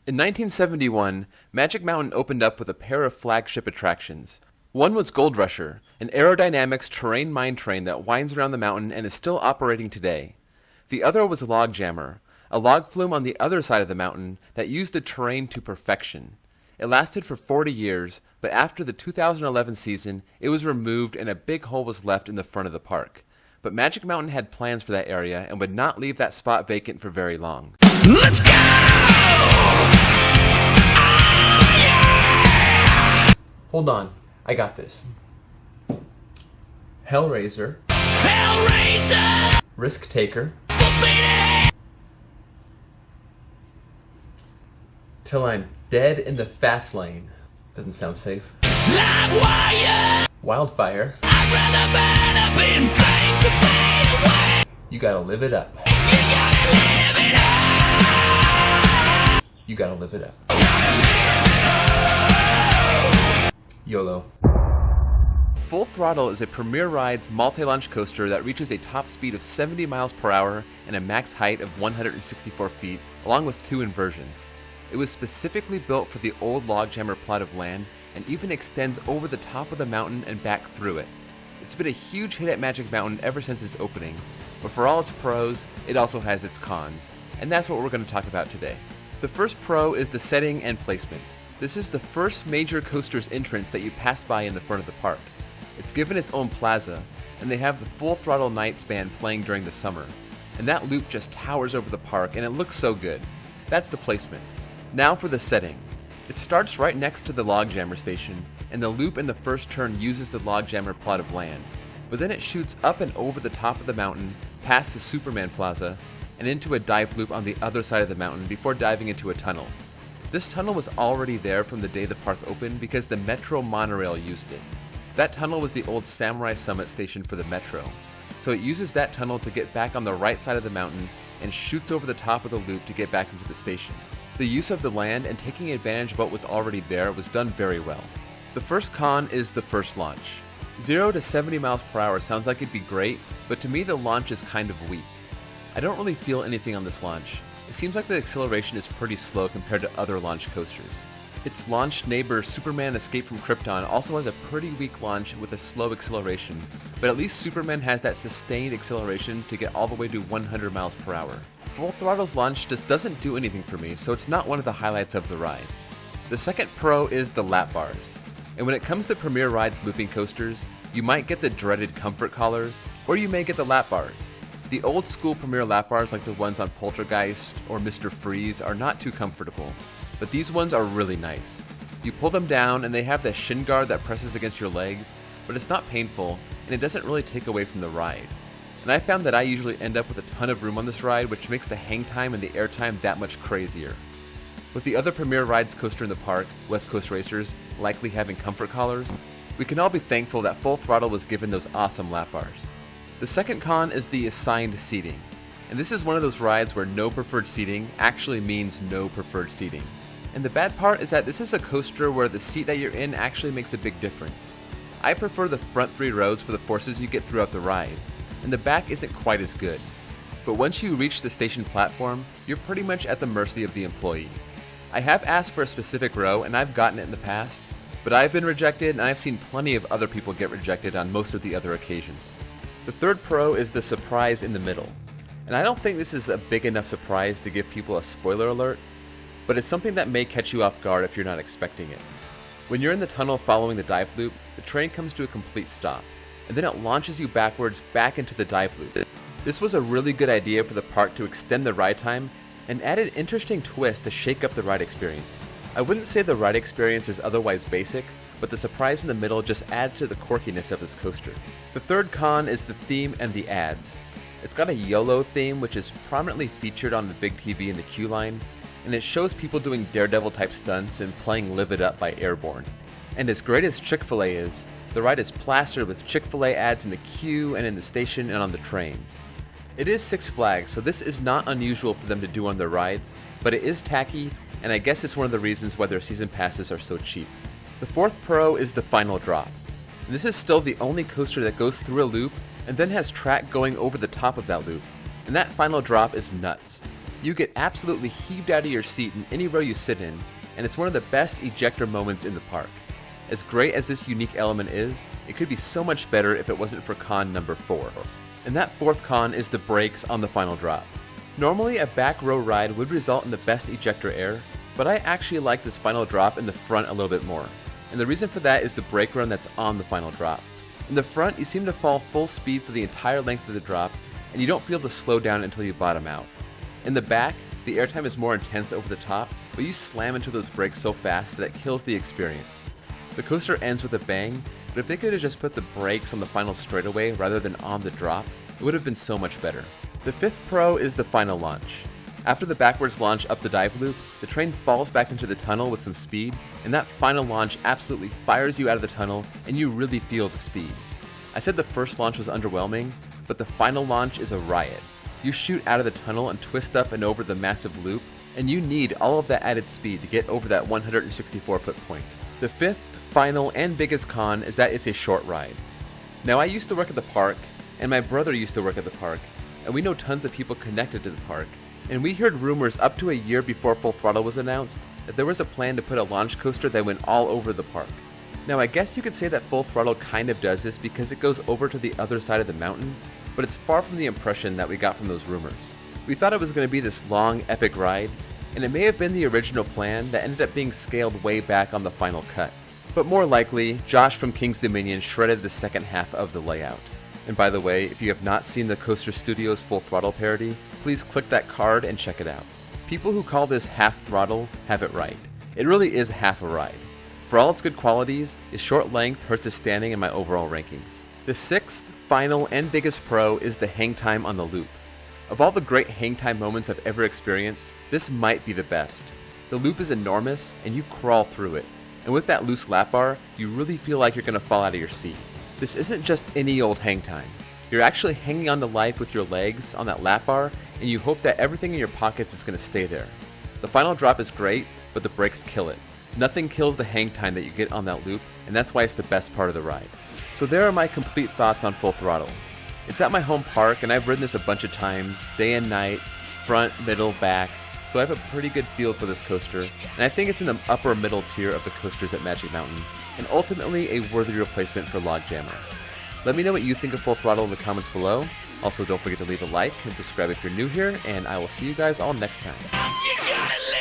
In 1971, Magic Mountain opened up with a pair of flagship attractions. One was Gold Rusher, an aerodynamics terrain mine train that winds around the mountain and is still operating today. The other was Log Jammer, a log flume on the other side of the mountain that used the terrain to perfection. It lasted for 40 years, but after the 2011 season, it was removed and a big hole was left in the front of the park. But Magic Mountain had plans for that area and would not leave that spot vacant for very long. Let's go! Oh, yeah! Hold on, I got this. Hellraiser. Hellraiser! Risk Taker. Full speed ahead! Till I'm dead in the fast lane. Doesn't sound safe. Live wire! Wildfire. I'd rather burn up in flames than fade away! You gotta live it up. You gotta live it up! You gotta live it up. YOLO. Full Throttle is a Premier Rides multi-launch coaster that reaches a top speed of 70 miles per hour and a max height of 164 feet, along with 2 inversions. It was specifically built for the old Logjammer plot of land and even extends over the top of the mountain and back through it. It's been a huge hit at Magic Mountain ever since its opening, but for all its pros, it also has its cons, and that's what we're going to talk about today. The first pro is the setting and placement. This is the first major coaster's entrance that you pass by in the front of the park. It's given its own plaza, and they have the Full Throttle Nights band playing during the summer, and that loop just towers over the park and it looks so good. That's the placement. Now for the setting. It starts right next to the Logjammer station, and the loop in the first turn uses the Logjammer plot of land, but then it shoots up and over the top of the mountain, past the Superman Plaza, and into a dive loop on the other side of the mountain before diving into a tunnel. This tunnel was already there from the day the park opened because the Metro monorail used it. That tunnel was the old Samurai Summit station for the Metro, so it uses that tunnel to get back on the right side of the mountain and shoots over the top of the loop to get back into the stations. The use of the land and taking advantage of what was already there was done very well. The first con is the first launch. 0 to 70 miles per hour sounds like it'd be great, but to me the launch is kind of weak. I don't really feel anything on this launch. It seems like the acceleration is pretty slow compared to other launch coasters. Its launch neighbor Superman Escape from Krypton also has a pretty weak launch with a slow acceleration, but at least Superman has that sustained acceleration to get all the way to 100 miles per hour. Full Throttle's launch just doesn't do anything for me, so it's not one of the highlights of the ride. The second pro is the lap bars. And when it comes to Premier Rides looping coasters, you might get the dreaded comfort collars, or you may get the lap bars. The old school Premier lap bars like the ones on Poltergeist or Mr. Freeze are not too comfortable, but these ones are really nice. You pull them down and they have the shin guard that presses against your legs, but it's not painful and it doesn't really take away from the ride. And I found that I usually end up with a ton of room on this ride, which makes the hang time and the air time that much crazier. With the other Premier Rides coaster in the park, West Coast Racers, likely having comfort collars, we can all be thankful that Full Throttle was given those awesome lap bars. The second con is the assigned seating, and this is one of those rides where no preferred seating actually means no preferred seating. And the bad part is that this is a coaster where the seat that you're in actually makes a big difference. I prefer the front 3 rows for the forces you get throughout the ride, and the back isn't quite as good. But once you reach the station platform, you're pretty much at the mercy of the employee. I have asked for a specific row and I've gotten it in the past, but I've been rejected and I've seen plenty of other people get rejected on most of the other occasions. The third pro is the surprise in the middle. And I don't think this is a big enough surprise to give people a spoiler alert, but it's something that may catch you off guard if you're not expecting it. When you're in the tunnel following the dive loop, the train comes to a complete stop, and then it launches you backwards back into the dive loop. This was a really good idea for the park to extend the ride time and add an interesting twist to shake up the ride experience. I wouldn't say the ride experience is otherwise basic, but the surprise in the middle just adds to the quirkiness of this coaster. The third con is the theme and the ads. It's got a YOLO theme which is prominently featured on the big TV in the queue line, and it shows people doing Daredevil type stunts and playing Live It Up by Airborne. And as great as Chick-fil-A is, the ride is plastered with Chick-fil-A ads in the queue and in the station and on the trains. It is Six Flags, so this is not unusual for them to do on their rides, but it is tacky, and I guess it's one of the reasons why their season passes are so cheap. The fourth pro is the final drop. And this is still the only coaster that goes through a loop and then has track going over the top of that loop. And that final drop is nuts. You get absolutely heaved out of your seat in any row you sit in, and it's one of the best ejector moments in the park. As great as this unique element is, it could be so much better if it wasn't for con number 4. And that fourth con is the brakes on the final drop. Normally a back row ride would result in the best ejector air, but I actually like this final drop in the front a little bit more. And the reason for that is the brake run that's on the final drop. In the front, you seem to fall full speed for the entire length of the drop, and you don't feel the slow down until you bottom out. In the back, the airtime is more intense over the top, but you slam into those brakes so fast that it kills the experience. The coaster ends with a bang, but if they could have just put the brakes on the final straightaway rather than on the drop, it would have been so much better. The fifth pro is the final launch. After the backwards launch up the dive loop, the train falls back into the tunnel with some speed, and that final launch absolutely fires you out of the tunnel, and you really feel the speed. I said the first launch was underwhelming, but the final launch is a riot. You shoot out of the tunnel and twist up and over the massive loop, and you need all of that added speed to get over that 164-foot point. The fifth, final, and biggest con is that it's a short ride. Now, I used to work at the park, and my brother used to work at the park, and we know tons of people connected to the park, and we heard rumors up to a year before Full Throttle was announced that there was a plan to put a launch coaster that went all over the park. Now, I guess you could say that Full Throttle kind of does this because it goes over to the other side of the mountain, but it's far from the impression that we got from those rumors. We thought it was going to be this long, epic ride, and it may have been the original plan that ended up being scaled way back on the final cut. But more likely, Josh from King's Dominion shredded the second half of the layout. And by the way, if you have not seen the Coaster Studios Full Throttle parody, please click that card and check it out. People who call this half throttle have it right. It really is half a ride. For all its good qualities, its short length hurts its standing in my overall rankings. The sixth, final, and biggest pro is the hang time on the loop. Of all the great hang time moments I've ever experienced, this might be the best. The loop is enormous, and you crawl through it. And with that loose lap bar, you really feel like you're going to fall out of your seat. This isn't just any old hang time. You're actually hanging on to life with your legs on that lap bar, and you hope that everything in your pockets is going to stay there. The final drop is great, but the brakes kill it. Nothing kills the hang time that you get on that loop, and that's why it's the best part of the ride. So there are my complete thoughts on Full Throttle. It's at my home park, and I've ridden this a bunch of times, day and night, front, middle, back, so I have a pretty good feel for this coaster, and I think it's in the upper middle tier of the coasters at Magic Mountain, and ultimately a worthy replacement for Logjammer. Let me know what you think of Full Throttle in the comments below. Also, don't forget to leave a like and subscribe if you're new here, and I will see you guys all next time. You gotta